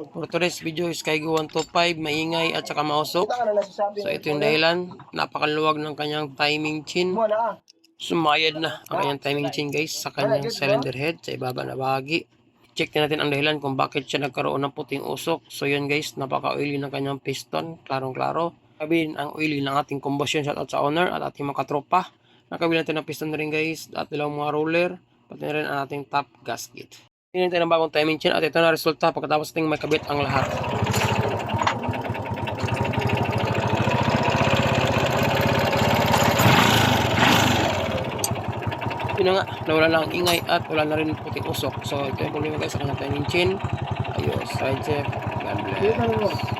for today's video is Kaigo 125, maingay at saka mausok. So ito yung dahilan, napakaluwag ng kanyang timing chain. Sumayad na ang kanyang timing chain guys sa kanyang cylinder head sa ibaba na bahagi. Check natin ang dahilan kung bakit siya nagkaroon ng puting usok. So yun guys, napaka-oily ng kanyang piston, klarong-klaro. Sabihin ang oily ng ating combustion, shoutout sa owner at ating mga katropa. Nakabili natin ng piston rin guys at dalawang mga roller, pati na rin ang ating top gasket. Tingnan natin ang bagong timing chain at ito na resulta pagkatapos nating makabit ang lahat. Yun nga, nawala lang ang ingay at wala na rin puting usok. So ito yung problema guys sa kanyang timing chain. Ayos, side check. God bless.